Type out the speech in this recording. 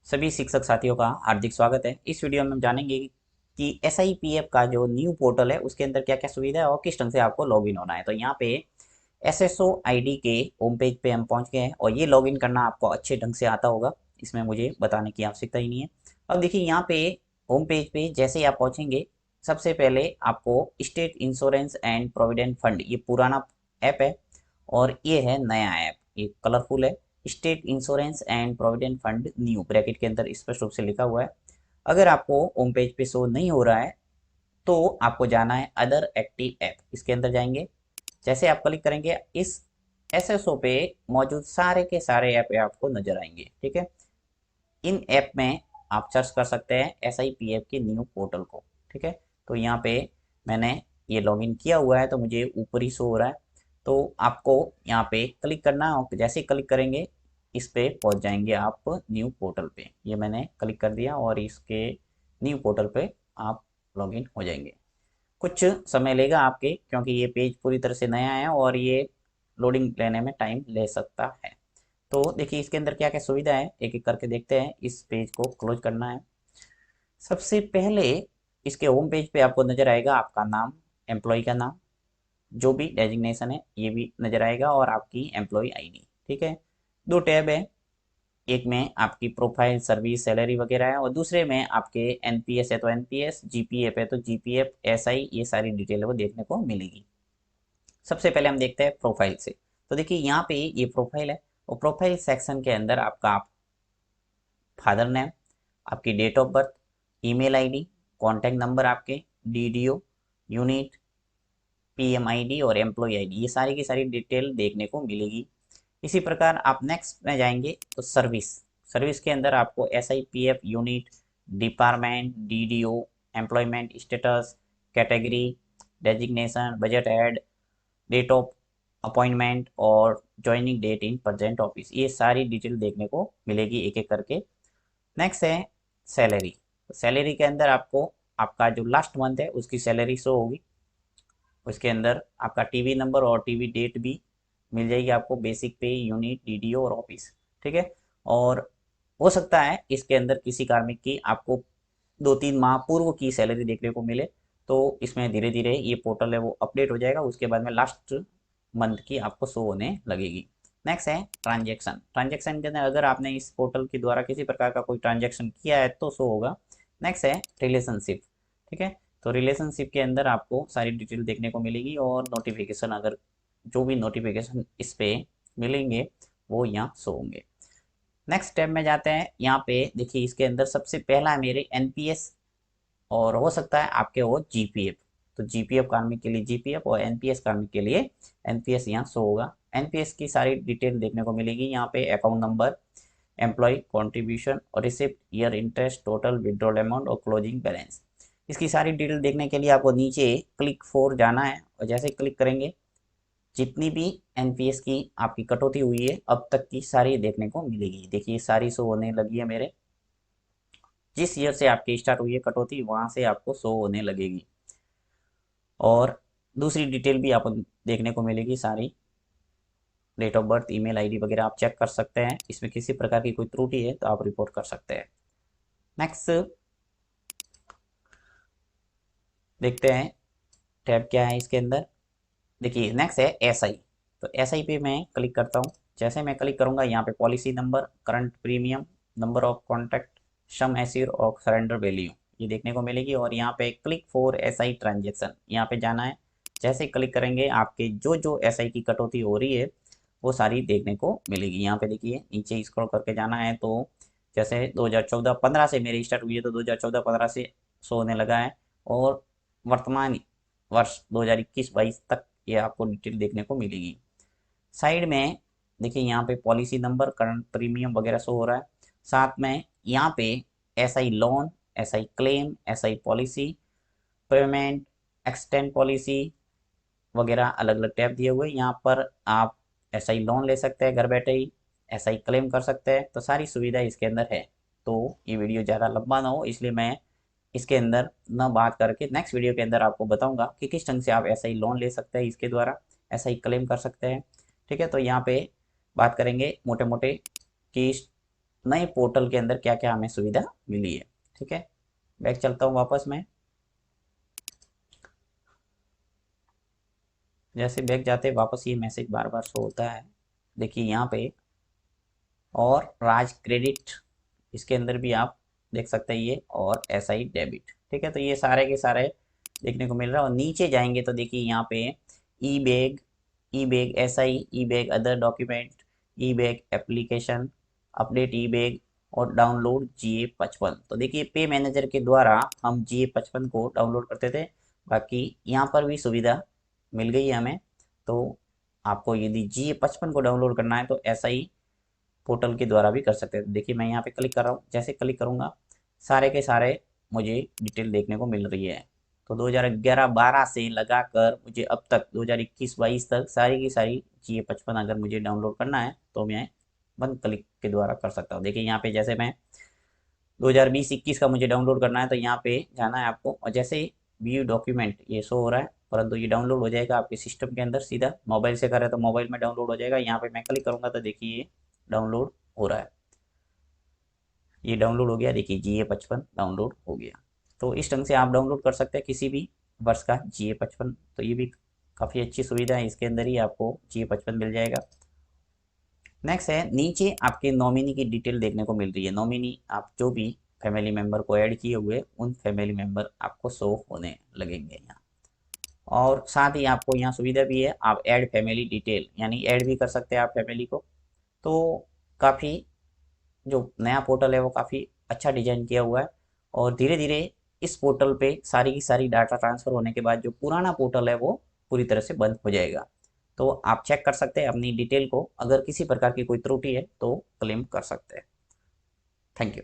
सभी शिक्षक साथियों का हार्दिक स्वागत है। इस वीडियो में हम जानेंगे कि SIPF का जो न्यू पोर्टल है उसके अंदर क्या क्या सुविधा है और किस ढंग से आपको लॉगिन होना है। तो यहाँ पे SSO ID के होम पेज पे हम पहुँच गए हैं और ये लॉगिन करना आपको अच्छे ढंग से आता होगा, इसमें मुझे बताने की आवश्यकता ही नहीं है। अब देखिए यहाँ पे होम पेज पे जैसे ही आप पहुँचेंगे, सबसे पहले आपको state insurance and provident fund, ये पुराना ऐप है और ये है नया ऐप, ये कलरफुल है। State insurance and provident fund new bracket के अंदर स्पष्ट रूप से लिखा हुआ है। अगर आपको होम पेज पे शो नहीं हो रहा है तो आपको जाना है अदर एक्टिव ऐप, इसके अंदर जाएंगे। जैसे आप क्लिक करेंगे, इस SSO पे मौजूद सारे के सारे ऐप आपको नजर आएंगे। ठीक है, इन ऐप में आप सर्च कर सकते हैं SIPF के न्यू पोर्टल को। ठीक है, तो यहाँ पे मैंने ये लॉगिन किया हुआ है तो मुझे ऊपर ही शो हो रहा है। तो आपको यहाँ पे क्लिक करना है और जैसे ही क्लिक करेंगे इस पे पहुँच जाएंगे आप न्यू पोर्टल पे। ये मैंने क्लिक कर दिया और इसके न्यू पोर्टल पे आप लॉगिन हो जाएंगे। कुछ समय लेगा आपके, क्योंकि ये पेज पूरी तरह से नया है और ये लोडिंग लेने में टाइम ले सकता है। तो देखिए इसके अंदर क्या क्या सुविधा है, एक एक करके देखते हैं। इस पेज को क्लोज करना है। सबसे पहले इसके होम पेज पे आपको नजर आएगा आपका नाम, एम्प्लॉय का नाम, जो भी डेजिग्नेशन है ये भी नजर आएगा और आपकी एम्प्लॉय ID। ठीक है, दो टैब है, एक में आपकी प्रोफाइल, सर्विस, सैलरी वगैरह है और दूसरे में आपके NPS है तो NPS, GPF है तो GPF, SI, ये सारी डिटेल वो देखने को मिलेगी। सबसे पहले हम देखते हैं प्रोफाइल से। तो देखिए यहाँ पे ये प्रोफाइल है और प्रोफाइल सेक्शन के अंदर आपका फादर नेम, आपकी date of birth, email ID, contact number आपके, DDO, यूनिट, PMID और एम्प्लॉय ID, ये सारी की सारी डिटेल देखने को मिलेगी। इसी प्रकार आप नेक्स्ट में जाएंगे तो सर्विस, सर्विस के अंदर आपको SIPF unit, department, DDO, employment status, category, designation, budget head, date of appointment और joining date in present office, ये सारी डिटेल देखने को मिलेगी एक एक करके। नेक्स्ट है सैलरी। सैलरी के अंदर आपको आपका जो लास्ट मंथ है उसकी सैलरी शो होगी। उसके अंदर आपका टीवी नंबर और टीवी डेट भी मिल जाएगी आपको, बेसिक पे, यूनिट, DDO और ऑफिस। ठीक है, और हो सकता है इसके अंदर किसी कार्मिक की आपको 2-3 माह पूर्व की सैलरी देखने को मिले, तो इसमें धीरे धीरे ये पोर्टल है वो अपडेट हो जाएगा, उसके बाद में लास्ट मंथ की आपको शो होने लगेगी। नेक्स्ट है ट्रांजेक्शन। ट्रांजेक्शन के अंदर अगर आपने इस पोर्टल के द्वारा किसी प्रकार का कोई ट्रांजेक्शन किया है तो शो होगा। नेक्स्ट है रिलेशनशिप। ठीक है, तो रिलेशनशिप के अंदर आपको सारी डिटेल देखने को मिलेगी और नोटिफिकेशन, अगर जो भी नोटिफिकेशन इस पे मिलेंगे वो यहाँ शो होंगे। नेक्स्ट टैब में जाते हैं। यहाँ पे देखिए इसके अंदर सबसे पहला है मेरे NPS और हो सकता है आपके वो GPF। तो GPF कार्मिक के लिए GPF और NPS कार्मिक के लिए NPS यहाँ शो होगा। NPS की सारी डिटेल देखने को मिलेगी यहाँ पे, अकाउंट नंबर, एम्प्लॉय कॉन्ट्रीब्यूशन और receipt, year, interest, total, withdrawal amount और क्लोजिंग बैलेंस। इसकी सारी डिटेल देखने के लिए आपको नीचे क्लिक फॉर जाना है और जैसे क्लिक करेंगे जितनी भी NPS की आपकी कटौती हुई है अब तक की सारी देखने को मिलेगी। देखिए सारी शो होने लगी है मेरे, जिस ईयर से आपकी स्टार्ट हुई है कटौती वहां से आपको शो होने लगेगी और दूसरी डिटेल भी आपको देखने को मिलेगी सारी, date of birth, email ID वगैरह आप चेक कर सकते हैं। इसमें किसी प्रकार की कोई त्रुटि है तो आप रिपोर्ट कर सकते हैं। नेक्स्ट देखते हैं टैब क्या है इसके अंदर। देखिए नेक्स्ट है SI। तो SI पे मैं क्लिक करता हूँ। जैसे मैं क्लिक करूँगा यहाँ पे policy number, current premium, number of contact, sum assure और सरेंडर वैल्यू, ये देखने को मिलेगी और यहाँ पे क्लिक फॉर SI ट्रांजेक्शन, यहाँ पे जाना है। जैसे क्लिक करेंगे आपके जो जो SI की कटौती हो रही है वो सारी देखने को मिलेगी। यहाँ पे देखिए नीचे स्क्रॉल करके जाना है तो जैसे 2014-15 से मेरी स्टार्ट हुई है तो 2014-15 से शो होने लगा है और वर्तमान वर्ष 2021-22 तक ये आपको डिटेल देखने को मिलेगी। साइड में देखिए यहाँ पे पॉलिसी नंबर, करंट प्रीमियम वगैरह शो हो रहा है। साथ में यहाँ पे SI loan, SI claim, SI policy, payment, extend policy वगैरह अलग अलग टैब दिए हुए हैं। यहाँ पर आप SI लोन ले सकते हैं घर बैठे ही, SI क्लेम कर सकते हैं, तो सारी सुविधा इसके अंदर है। तो ये वीडियो ज़्यादा लंबा ना हो इसलिए मैं इसके अंदर न बात करके नेक्स्ट वीडियो के अंदर आपको बताऊंगा कि किस ढंग से आप SI लोन ले सकते हैं, इसके द्वारा SI क्लेम कर सकते हैं। ठीक है, तो यहाँ पे बात करेंगे मोटे मोटे कि नए पोर्टल के अंदर क्या क्या हमें सुविधा मिली है। ठीक है, बैक चलता हूँ वापस मैं। जैसे बैक जाते वापस ये मैसेज बार बार शो होता है, देखिए यहाँ पे, और राज क्रेडिट, इसके अंदर भी आप देख सकते हैं ये, और एसआई डेबिट। ठीक है, तो ये सारे के सारे देखने को मिल रहा है। और नीचे जाएंगे तो देखिए यहाँ पे ई बैग, ई बैग एसआई, ई बैग अदर डॉक्यूमेंट, ई बैग एप्लीकेशन, अपडेट ई बैग, और डाउनलोड GA55। तो देखिए पे मैनेजर के द्वारा हम GA55 को डाउनलोड करते थे, बाकी यहाँ पर भी सुविधा मिल गई है हमें। तो आपको यदि GA55 को डाउनलोड करना है तो SI पोर्टल के द्वारा भी कर सकते हैं। देखिए मैं यहाँ पे क्लिक कर रहा हूँ, जैसे क्लिक करूँगा सारे के सारे मुझे डिटेल देखने को मिल रही है। तो 2011-12 से लगाकर मुझे अब तक 2021-22 तक सारी की सारी GA55 अगर मुझे डाउनलोड करना है तो मैं वन क्लिक के द्वारा कर सकता हूँ। देखिए यहाँ पे जैसे मैं 2020-21 का मुझे डाउनलोड करना है तो यहाँ पे जाना है आपको, और जैसे व्यू डॉक्यूमेंट ये शो हो रहा है, परंतु ये डाउनलोड हो जाएगा आपके सिस्टम के अंदर सीधा। मोबाइल से करें तो मोबाइल में डाउनलोड हो जाएगा। यहाँ पे मैं क्लिक करूँगा तो देखिए ये डाउनलोड हो रहा है, ये डाउनलोड हो गया। देखिए GA55 डाउनलोड हो गया। तो इस ढंग से आप डाउनलोड कर सकते हैं किसी भी वर्ष का GA55। तो ये भी काफ़ी अच्छी सुविधा है, इसके अंदर ही आपको GA55 मिल जाएगा। नेक्स्ट है, नीचे आपके नॉमिनी की डिटेल देखने को मिल रही है। नॉमिनी आप जो भी फैमिली मेंबर को ऐड किए हुए, उन फैमिली मेंबर आपको शो होने लगेंगे यहाँ। और साथ ही आपको यहाँ सुविधा भी है, आप ऐड फैमिली डिटेल यानी ऐड भी कर सकते हैं आप फैमिली को। तो काफ़ी जो नया पोर्टल है वो काफ़ी अच्छा डिजाइन किया हुआ है, और धीरे धीरे इस पोर्टल पे सारी की सारी डाटा ट्रांसफ़र होने के बाद जो पुराना पोर्टल है वो पूरी तरह से बंद हो जाएगा। तो आप चेक कर सकते हैं अपनी डिटेल को, अगर किसी प्रकार की कोई त्रुटि है तो क्लेम कर सकते हैं। Thank you.